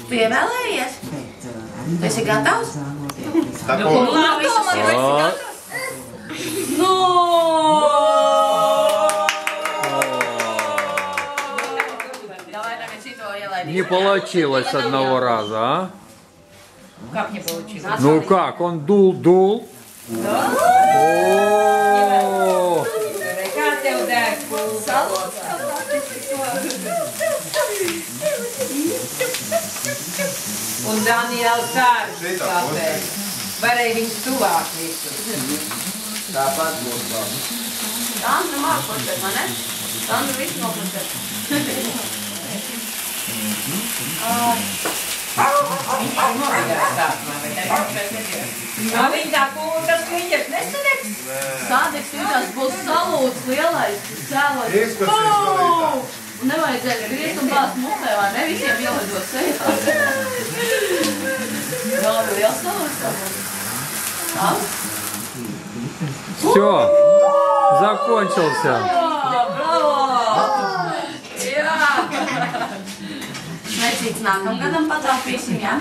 Pievēlējies? Tu esi gatavs? Tā Nu, man visas ir gatavs. No! Давай tagad šito ielaidīsim. Не получилось одного раза, а? Как не получилось? Ну как, он дул. Да? О! Kā tev deg pulka? Un Daniela kārtas kāpēc? Varēja viņus tuvāk visus. Tāpat būs labi. Sandra mākoties, vai ne? Sandra visu nokoties. Viņa tā kūtas kliņķis nesadegs? Sādeks viņās būs salūts lielais cēlots. Izpēc Un nevajadzēs griezt un bāzt mutē, vai ne? Visiem ielidot sejā. Vēl liels salūts. Все, закончился. Bravo! Jā! Mēs līdz nākamgadam pataupīsim, jā?